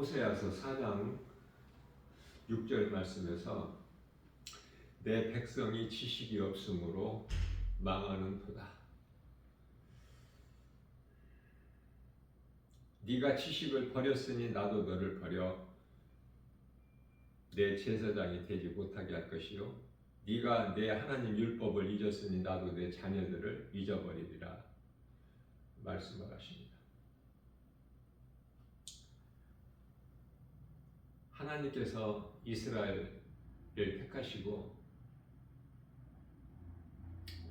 호세아서 4장 6절 말씀에서 내 백성이 지식이 없으므로 망하는도다. 네가 지식을 버렸으니 나도 너를 버려 내 제사장이 되지 못하게 할 것이요 네가 내 하나님 율법을 잊었으니 나도 내 자녀들을 잊어버리리라 말씀을 하십니다. 하나님께서 이스라엘을 택하시고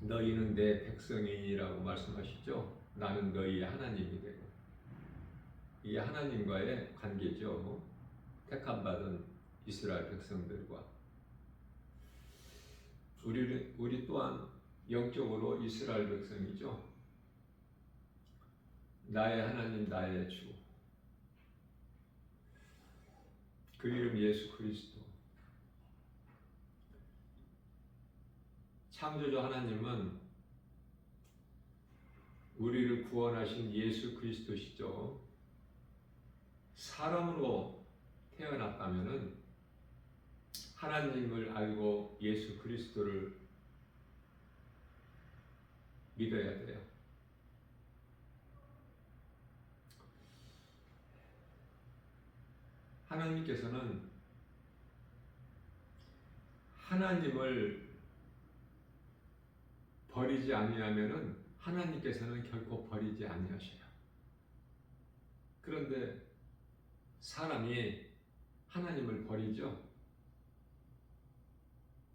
너희는 내 백성이라고 말씀하시죠. 나는 너희의 하나님이 되고, 이 하나님과의 관계죠. 택함받은 이스라엘 백성들과 우리 또한 영적으로 이스라엘 백성이죠. 나의 하나님, 나의 주, 그 이름 예수 그리스도. 창조주 하나님은 우리를 구원하신 예수 그리스도시죠. 사람으로 태어났다면은 하나님을 알고 예수 그리스도를 믿어야 돼요. 하나님께서는 하나님을 버리지 아니하면은 하나님께서는 결코 버리지 아니하셔요. 그런데 사람이 하나님을 버리죠.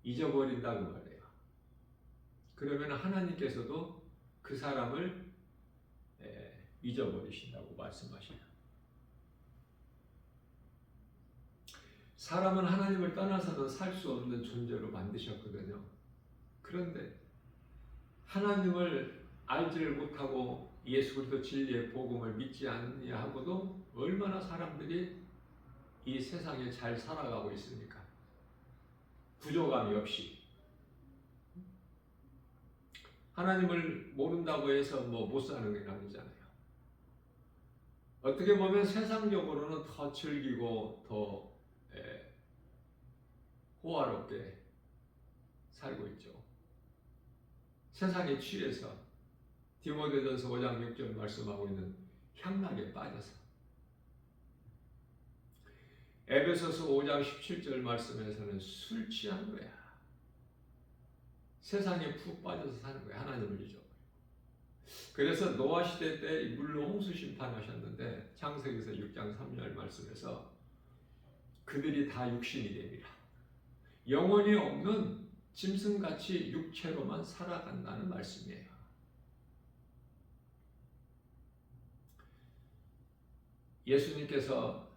잊어버린다고 말해요. 그러면 하나님께서도 그 사람을 잊어버리신다고 말씀하셔요. 사람은 하나님을 떠나서는 살 수 없는 존재로 만드셨거든요. 그런데 하나님을 알지를 못하고 예수 그리스도 진리의 복음을 믿지 아니하고도 얼마나 사람들이 이 세상에 잘 살아가고 있습니까? 부족함이 없이. 하나님을 모른다고 해서 못 사는 게 아니잖아요. 어떻게 보면 세상적으로는 더 즐기고 더 호화롭게 살고 있죠. 세상에 취해서 디모데전서 5장 6절 말씀하고 있는 향락에 빠져서, 에베소서 5장 17절 말씀에서는 술 취한 거야. 세상에 푹 빠져서 사는 거야. 하나님을 잊어버리고. 그래서 노아 시대 때 물로 홍수 심판하셨는데 창세기서 6장 3절 말씀에서 그들이 다 육신이 됩니다. 영혼이 없는 짐승같이 육체로만 살아간다는 말씀이에요. 예수님께서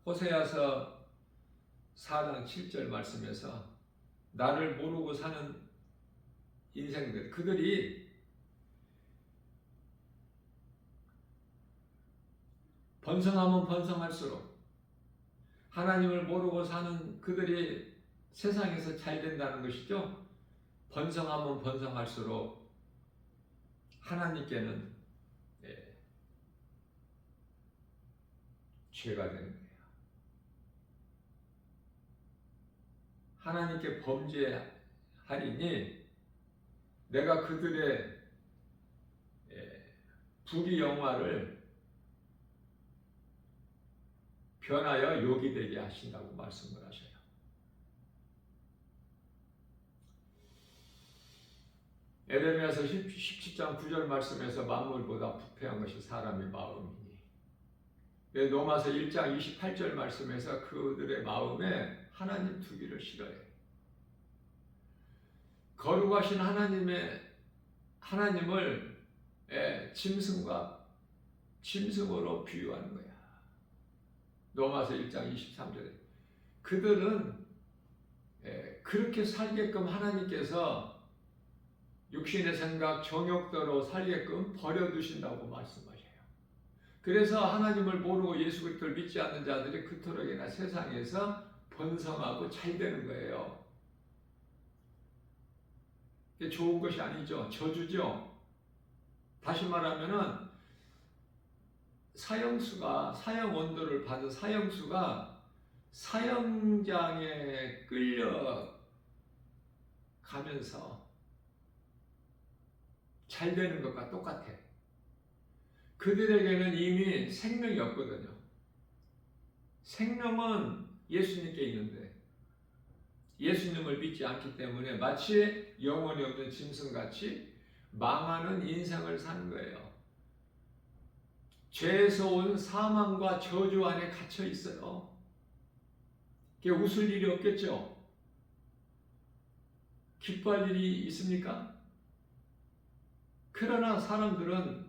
호세아서 4장 7절 말씀에서 나를 모르고 사는 인생들, 그들이 번성하면 번성할수록, 하나님을 모르고 사는 그들이 세상에서 잘 된다는 것이죠. 번성하면 번성할수록 하나님께는 죄가 되는 거예요. 하나님께 범죄하리니 내가 그들의 불의 영화를 변하여 욕이 되게 하신다고 말씀을 하셔요. 에레미야서 17장 9절 말씀에서 만물보다 부패한 것이 사람의 마음이니, 로마서 1장 28절 말씀에서 그들의 마음에 하나님 두기를 싫어해요. 거룩하신 하나님을 짐승으로 비유하는 거야. 로마서 1장 23절에 그들은 그렇게 살게끔 하나님께서 육신의 생각, 정욕대로 살게끔 버려두신다고 말씀하셔요. 그래서 하나님을 모르고 예수 그리스도를 믿지 않는 자들이 그토록이나 세상에서 번성하고 잘 되는 거예요. 이게 좋은 것이 아니죠. 저주죠. 다시 말하면은 사형 원도를 받은 사형수가 사형장에 끌려가면서 잘 되는 것과 똑같아. 그들에게는 이미 생명이 없거든요. 생명은 예수님께 있는데 예수님을 믿지 않기 때문에 마치 영혼이 없는 짐승같이 망하는 인생을 사는 거예요. 죄에서 온 사망과 저주 안에 갇혀 있어요. 그게 웃을 일이 없겠죠? 기뻐할 일이 있습니까? 그러나 사람들은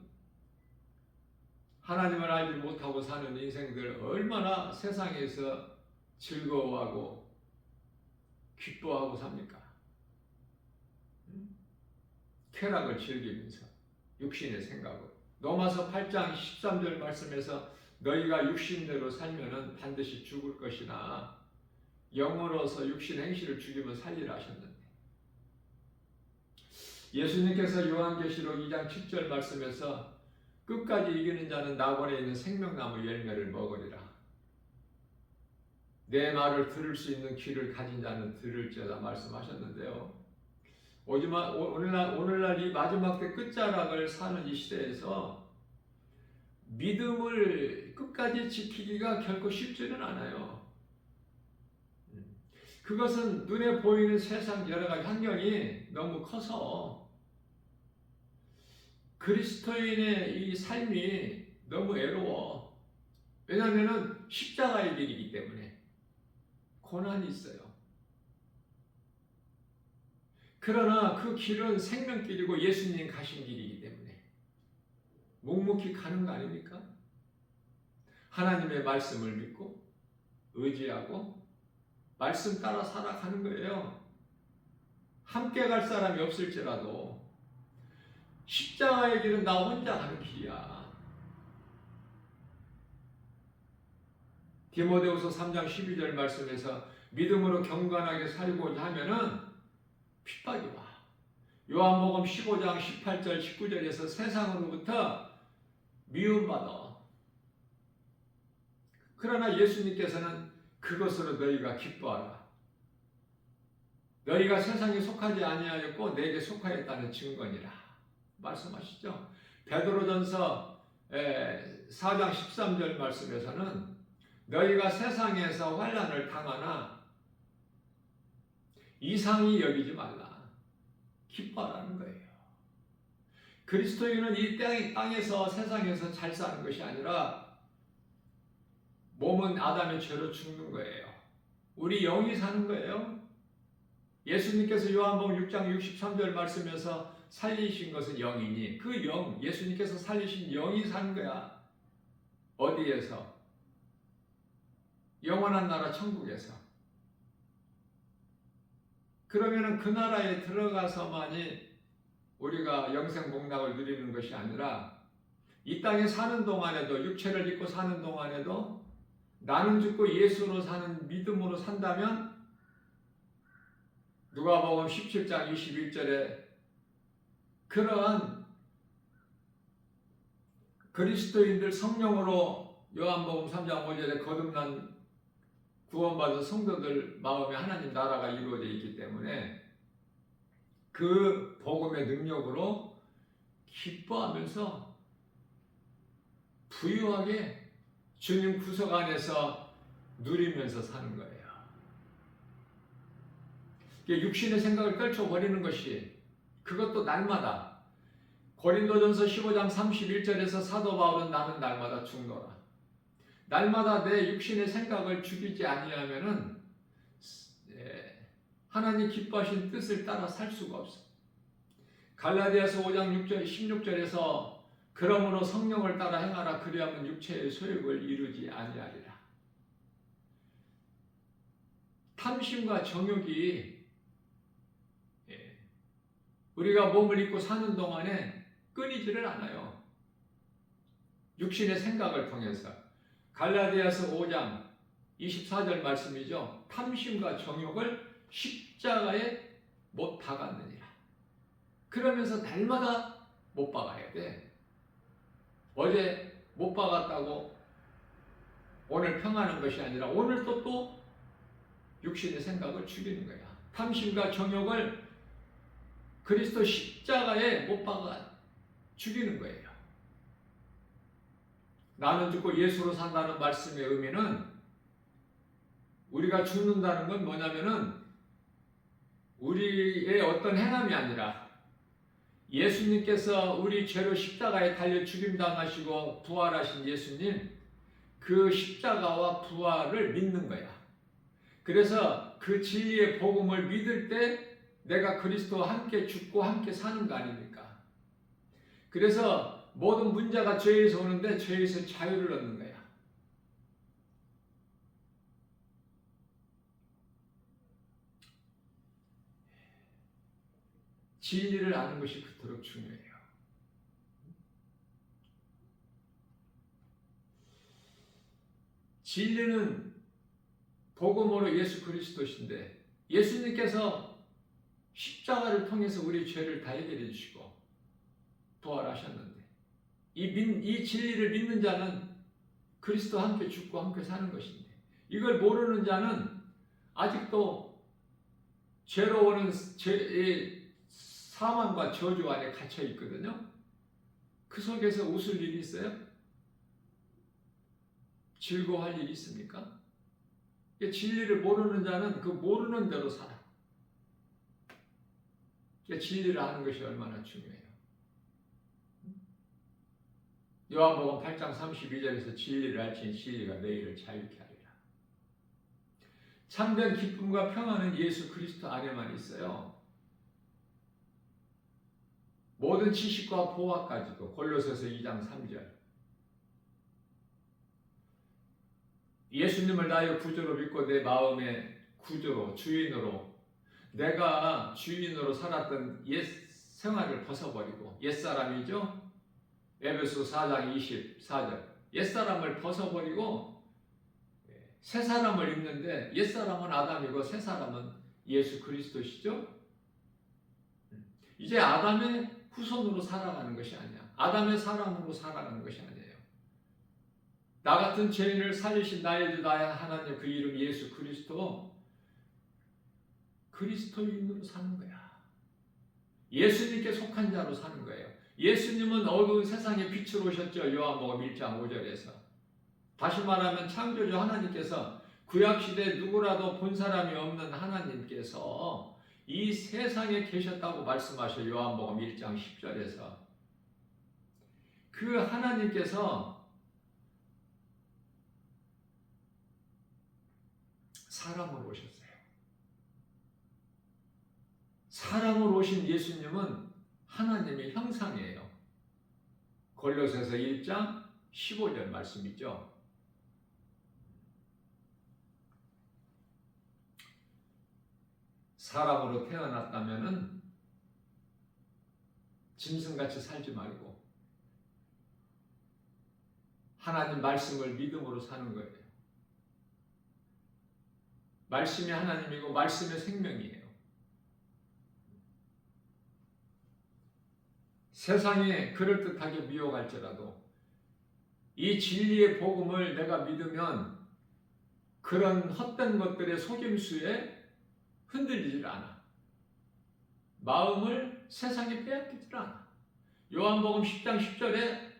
하나님을 알지 못하고 사는 인생들 얼마나 세상에서 즐거워하고 기뻐하고 삽니까? 쾌락을 즐기면서 육신의 생각으로. 로마서 8장 13절 말씀에서 너희가 육신대로 살면은 반드시 죽을 것이나 영으로서 육신 행실을 죽이면 살리라 하셨는데, 예수님께서 요한계시록 2장 7절 말씀에서 끝까지 이기는 자는 나번에 있는 생명나무 열매를 먹으리라. 내 말을 들을 수 있는 귀를 가진 자는 들을지어다 말씀하셨는데요. 오늘날 이 마지막 때 끝자락을 사는 이 시대에서 믿음을 끝까지 지키기가 결코 쉽지는 않아요. 그것은 눈에 보이는 세상 여러 가지 환경이 너무 커서 그리스도인의 이 삶이 너무 애로워. 왜냐하면 십자가의 길이기 때문에 고난이 있어요. 그러나 그 길은 생명길이고 예수님 가신 길이기 때문에 묵묵히 가는 거 아닙니까? 하나님의 말씀을 믿고 의지하고 말씀 따라 살아가는 거예요. 함께 갈 사람이 없을지라도 십자가의 길은 나 혼자 가는 길이야. 디모데후서 3장 12절 말씀에서 믿음으로 경건하게 살고자 하면은 핍박이 와. 요한복음 15장 18절 19절에서 세상으로부터 미움받아. 그러나 예수님께서는 그것으로 너희가 기뻐하라. 너희가 세상에 속하지 아니하였고 내게 속하였다는 증거니라 말씀하시죠. 베드로전서 4장 13절 말씀에서는 너희가 세상에서 환난을 당하나 이상히 여기지 말라. 기뻐하라는 거예요. 그리스도인은 이 땅에서 세상에서 잘 사는 것이 아니라 몸은 아담의 죄로 죽는 거예요. 우리 영이 사는 거예요. 예수님께서 요한복음 6장 63절 말씀에서 살리신 것은 영이니 그 영, 예수님께서 살리신 영이 사는 거야. 어디에서? 영원한 나라 천국에서. 그러면은 그 나라에 들어가서만이 우리가 영생 복락을 누리는 것이 아니라 이 땅에 사는 동안에도, 육체를 입고 사는 동안에도 나는 죽고 예수로 사는 믿음으로 산다면 누가복음 17장 21절에 그러한 그리스도인들 성령으로 요한복음 3장 5절에 거듭난 구원받은 성도들 마음에 하나님 나라가 이루어져 있기 때문에 그 복음의 능력으로 기뻐하면서 부유하게 주님 구속 안에서 누리면서 사는 거예요. 육신의 생각을 떨쳐버리는 것이 그것도 날마다 고린도전서 15장 31절에서 사도 바울은 나는 날마다 죽노라. 날마다 내 육신의 생각을 죽이지 아니하면은 하나님 기뻐하신 뜻을 따라 살 수가 없어. 갈라디아서 5장 16절에서 그러므로 성령을 따라 행하라 그리하면 육체의 소욕을 이루지 아니하리라. 탐심과 정욕이 우리가 몸을 입고 사는 동안에 끊이지를 않아요. 육신의 생각을 통해서. 갈라디아서 5장 24절 말씀이죠. 탐심과 정욕을 십자가에 못 박았느니라. 그러면서 날마다 못 박아야 돼. 어제 못 박았다고 오늘 평안한 것이 아니라 오늘 또 육신의 생각을 죽이는 거야. 탐심과 정욕을 그리스도 십자가에 못 박아 죽이는 거예요. 나는 죽고 예수로 산다는 말씀의 의미는 우리가 죽는다는 건 뭐냐면은 우리의 어떤 행함이 아니라 예수님께서 우리 죄로 십자가에 달려 죽임당하시고 부활하신 예수님, 그 십자가와 부활을 믿는 거야. 그래서 그 진리의 복음을 믿을 때 내가 그리스도와 함께 죽고 함께 사는 거 아닙니까? 그래서 모든 문제가 죄에서 오는데 죄에서 자유를 얻는 거야. 진리를 아는 것이 그토록 중요해요. 진리는 복음으로 예수 그리스도신데 예수님께서 십자가를 통해서 우리 죄를 다 해결해 주시고 부활하셨는데 이 진리를 믿는 자는 그리스도와 함께 죽고 함께 사는 것인데 이걸 모르는 자는 아직도 죄로 오는 죄의 사망과 저주 안에 갇혀 있거든요. 그 속에서 웃을 일이 있어요? 즐거워할 일이 있습니까? 진리를 모르는 자는 그 모르는 대로 살아. 진리를 아는 것이 얼마나 중요해요. 요한복음 8장 32절에서 진리를 알지니 진리가 너희를 자유케 하리라. 참된 기쁨과 평안은 예수 그리스도 안에만 있어요. 모든 지식과 보화까지도 골로새서 2장 3절. 예수님을 나의 구주로 믿고 내 마음의 구주로 주인으로 내가 주인으로 살았던 옛 생활을 벗어버리고 옛사람이죠. 에베소 4장 24절. 옛사람을 벗어버리고 새 사람을 입는데 옛사람은 아담이고 새 사람은 예수 그리스도시죠. 이제 아담의 후손으로 살아가는 것이 아니야. 아담의 사람으로 살아가는 것이 아니에요. 나 같은 죄인을 살리신 나의 주 나의 하나님 그 이름 예수 그리스도인으로 사는 거야. 예수님께 속한 자로 사는 거예요. 예수님은 어두운 세상에 빛으로 오셨죠. 요한복음 1장 5절에서. 다시 말하면 창조주 하나님께서 구약시대 누구라도 본 사람이 없는 하나님께서 이 세상에 계셨다고 말씀하셔요. 요한복음 1장 10절에서. 그 하나님께서 사람으로 오셨어요. 사람으로 오신 예수님은 하나님의 형상이에요. 골로새서 1장 15절 말씀이죠. 사람으로 태어났다면은 짐승같이 살지 말고 하나님 말씀을 믿음으로 사는 거예요. 말씀이 하나님이고 말씀의 생명이에요. 세상에 그럴듯하게 미워갈지라도 이 진리의 복음을 내가 믿으면 그런 헛된 것들의 속임수에 흔들리질 않아. 마음을 세상에 빼앗기질 않아. 요한복음 10장 10절에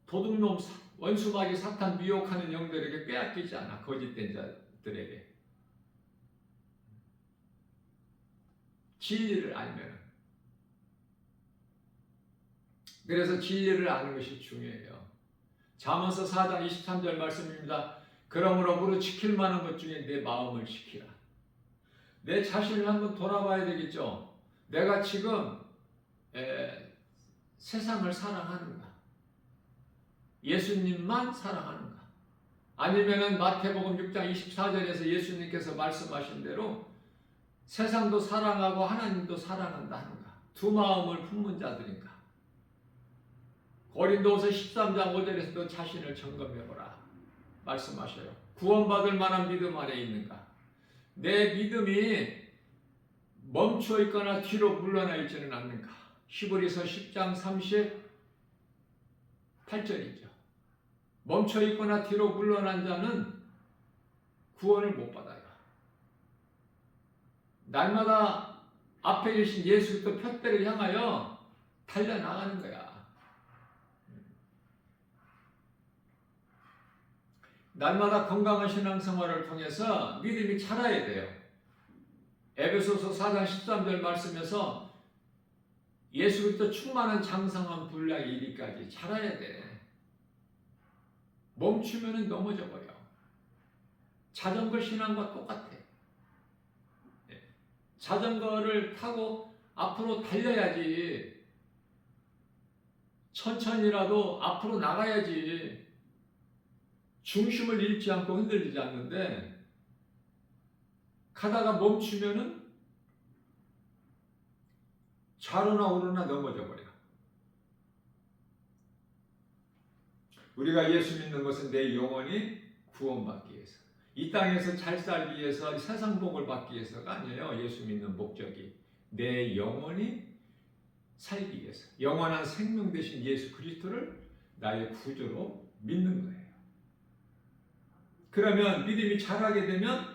도둑놈 원수마귀 사탄 미혹하는 영들에게 빼앗기지 않아. 거짓된 자들에게. 진리를 알면. 그래서 진리를 아는 것이 중요해요. 잠언서 4장 23절 말씀입니다. 그러므로 무릇 지킬 만한 것 중에 내 마음을 지키라. 내 자신을 한번 돌아봐야 되겠죠. 내가 지금 세상을 사랑하는가? 예수님만 사랑하는가? 아니면은 마태복음 6장 24절에서 예수님께서 말씀하신 대로 세상도 사랑하고 하나님도 사랑한다 하는가? 두 마음을 품는 자들인가? 고린도후서 13장 5절에서도 자신을 점검해보라 말씀하셔요. 구원받을 만한 믿음 안에 있는가? 내 믿음이 멈춰 있거나 뒤로 물러나 있지는 않는가? 히브리서 10장 38절이죠. 멈춰 있거나 뒤로 물러난 자는 구원을 못 받아요. 날마다 앞에 계신 예수 그리스도 푯대를 향하여 달려나가는 거야. 날마다 건강한 신앙생활을 통해서 믿음이 자라야 돼요. 에베소서 4장 13절 말씀에서 예수 그리스도 충만한 장성한 분량에 이르기까지 자라야 돼. 멈추면 넘어져 버려. 자전거 신앙과 똑같아. 자전거를 타고 앞으로 달려야지. 천천히라도 앞으로 나가야지. 중심을 잃지 않고 흔들리지 않는데 가다가 멈추면은 좌로나 우로나 넘어져 버려. 우리가 예수 믿는 것은 내 영혼이 구원받기 위해서, 이 땅에서 잘 살기 위해서, 세상 복을 받기 위해서가 아니에요. 예수 믿는 목적이 내 영혼이 살기 위해서, 영원한 생명 되신 예수 그리스도를 나의 구주로 믿는 거예요. 그러면 믿음이 자라게 되면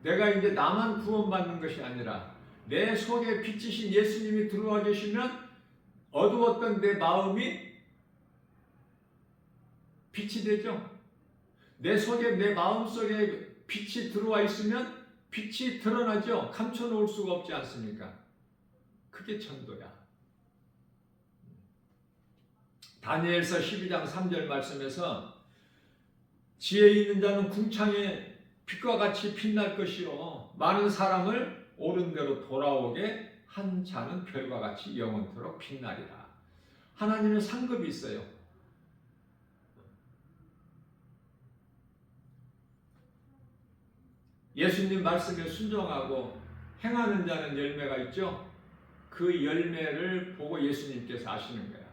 내가 이제 나만 구원받는 것이 아니라 내 속에 빛이신 예수님이 들어와 계시면 어두웠던 내 마음이 빛이 되죠. 내 속에, 내 마음 속에 빛이 들어와 있으면 빛이 드러나죠. 감춰놓을 수가 없지 않습니까? 그게 전도야. 다니엘서 12장 3절 말씀에서 지혜 있는 자는 궁창에 빛과 같이 빛날 것이요 많은 사람을 옳은 대로 돌아오게 한 자는 별과 같이 영원토록 빛나리라. 하나님의 상급이 있어요. 예수님 말씀에 순종하고 행하는 자는 열매가 있죠. 그 열매를 보고 예수님께서 아시는 거야.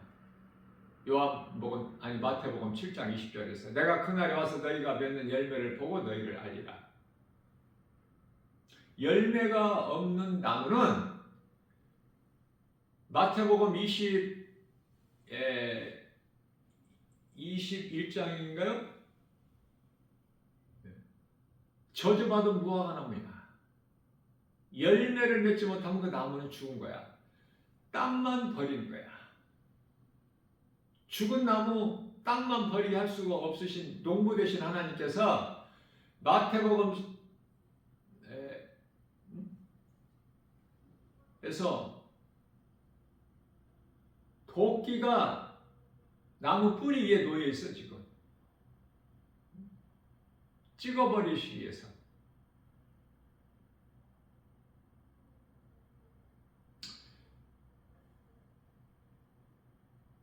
마태복음 7장 20절에서 내가 그날에 와서 너희가 맺는 열매를 보고 너희를 알리라. 열매가 없는 나무는 마태복음 21장인가요? 저주받은 무화과 나무야. 열매를 맺지 못하면 그 나무는 죽은 거야. 땅만 버리는 거야. 죽은 나무 땅만 버리게 할 수가 없으신 농부 되신 하나님께서 마태복음 에서 도끼가 나무 뿌리 위에 놓여 있어 지금. 찍어버리시기 위해서.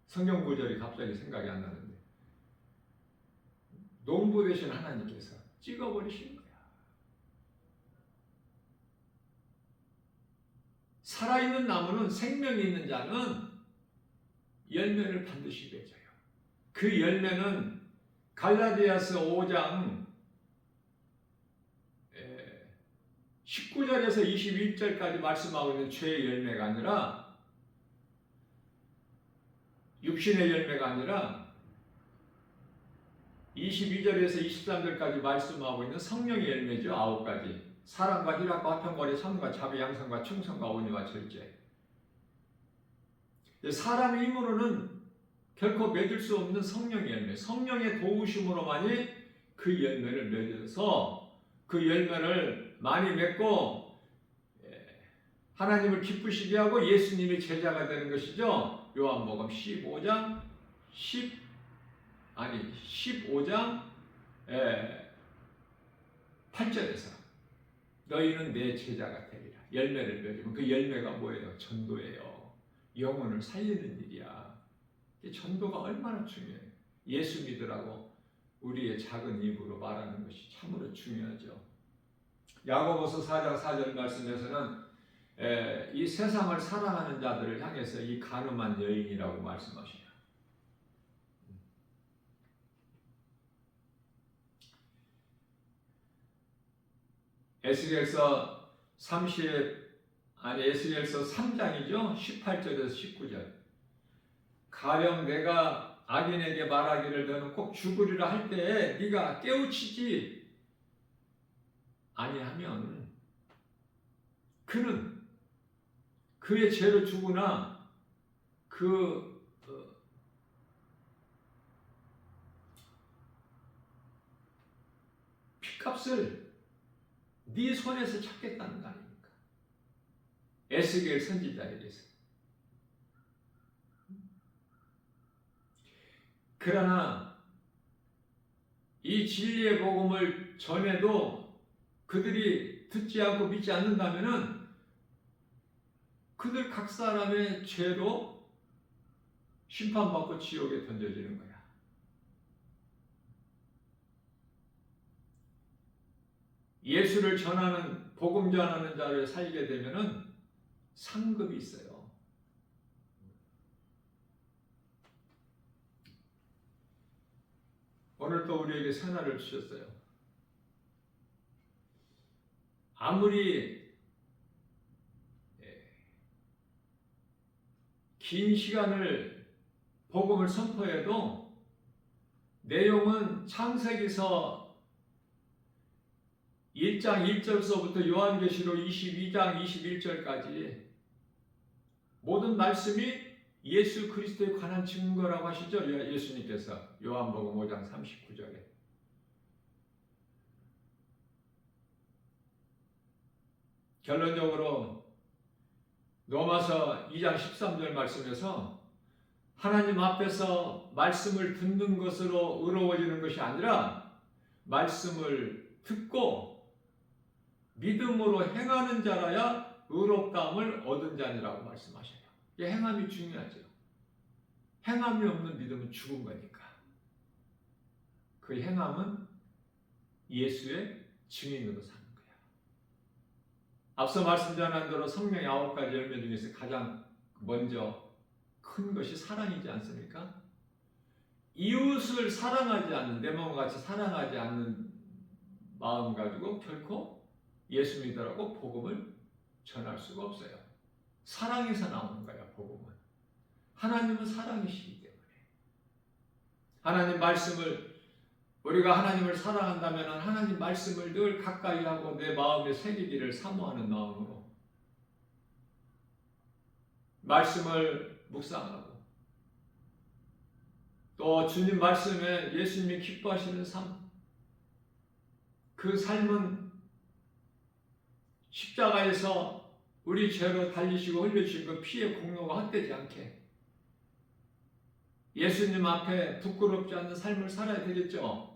성경 구절이 갑자기 생각이 안 나는데 농부 되신 하나님께서 찍어버리시는 거야. 살아있는 나무는, 생명이 있는 자는 열매를 반드시 맺어요. 그 열매는 갈라디아서 5장 19절에서 21절까지 말씀하고 있는 죄의 열매가 아니라, 육신의 열매가 아니라 22절에서 23절까지 말씀하고 있는 성령의 열매죠. 9가지. 사랑과 희락과 화평과 선과 자비, 양선과 충성과 온유와 절제. 사람의 힘으로는 결코 맺을 수 없는 성령의 열매, 성령의 도우심으로만이 그 열매를 맺어서 그 열매를 많이 맺고 하나님을 기쁘시게 하고 예수님의 제자가 되는 것이죠. 요한복음 15장 8절에서 너희는 내 제자가 되리라. 열매를 맺으면 그 열매가 뭐예요? 전도예요. 영혼을 살리는 일이야. 전도가 얼마나 중요해요. 예수 믿으라고 우리의 작은 입으로 말하는 것이 참으로 중요하죠. 야고보서 4장 4절 말씀에서는 이 세상을 사랑하는 자들을 향해서 이 간음한 여인이라고 말씀하시죠. 에스겔서 3장이죠. 18절에서 19절. 가령 내가 악인에게 말하기를 너는 꼭 죽으리라 할 때에 네가 깨우치지 아니하면 그는 그의 죄로 죽으나 그 핏값을 네 손에서 찾겠다는 거 아닙니까? 에스겔 선지자에게서. 그러나 이 진리의 복음을 전해도 그들이 듣지 않고 믿지 않는다면은 그들 각 사람의 죄로 심판받고 지옥에 던져지는 거야. 예수를 전하는 복음 전하는 자를 살게 되면은 상급이 있어요. 오늘 또 우리에게 선화를 주셨어요. 아무리 긴 시간을 복음을 선포해도 내용은 창세기서 1장 1절서부터 요한계시록 22장 21절까지 모든 말씀이 예수 그리스도에 관한 증거라고 하시죠. 예수님께서 요한복음 5장 39절에. 결론적으로 로마서 2장 13절 말씀에서 하나님 앞에서 말씀을 듣는 것으로 의로워지는 것이 아니라 말씀을 듣고 믿음으로 행하는 자라야 의롭다함을 얻은 자니라고 말씀하셔요. 이 행함이 중요하죠. 행함이 없는 믿음은 죽은 거니까. 그 행함은 예수의 증인으로 사는 거야. 앞서 말씀 전한 대로 성령의 9가지 열매 중에서 가장 먼저 큰 것이 사랑이지 않습니까? 이웃을 사랑하지 않는, 내 몸과 같이 사랑하지 않는 마음 가지고 결코 예수 믿으라고 복음을 전할 수가 없어요. 사랑에서 나오는 거야, 복음은. 하나님은 사랑이시기 때문에. 하나님 말씀을, 우리가 하나님을 사랑한다면 하나님 말씀을 늘 가까이 하고 내 마음에 새기기를 사모하는 마음으로 말씀을 묵상하고 또 주님 말씀에 예수님이 기뻐하시는 삶, 그 삶은 십자가에서 우리 죄로 달리시고 흘려주신 그 피의 공로가 헛되지 않게 예수님 앞에 부끄럽지 않는 삶을 살아야 되겠죠.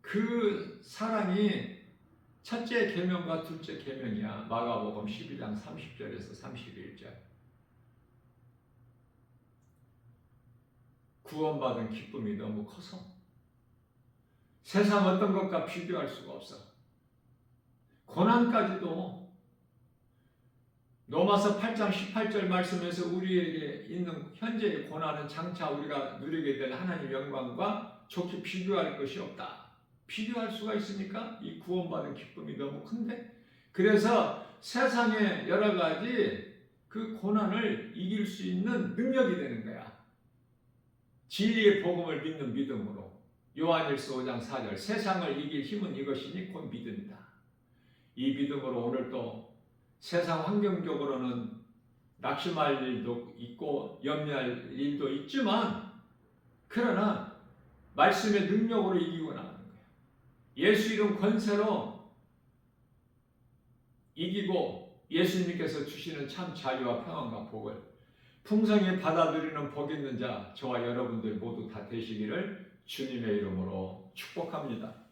그 사랑이 첫째 계명과 둘째 계명이야. 마가복음 12장 30절에서 31절. 구원받은 기쁨이 너무 커서 세상 어떤 것과 비교할 수가 없어. 고난까지도 로마서 8장 18절 말씀에서 우리에게 있는 현재의 고난은 장차 우리가 누리게 될 하나님의 영광과 좋게 비교할 것이 없다. 비교할 수가 있습니까? 이 구원받은 기쁨이 너무 큰데? 그래서 세상의 여러 가지 그 고난을 이길 수 있는 능력이 되는 거야. 진리의 복음을 믿는 믿음으로. 요한일서 5장 4절. 세상을 이길 힘은 이것이니 곧 믿음이다. 이 믿음으로 오늘 또 세상 환경적으로는 낙심할 일도 있고 염려할 일도 있지만 그러나 말씀의 능력으로 이기고 나가는 거예요. 예수 이름 권세로 이기고 예수님께서 주시는 참 자유와 평안과 복을 풍성히 받아들이는 복 있는 자 저와 여러분들 모두 다 되시기를 주님의 이름으로 축복합니다.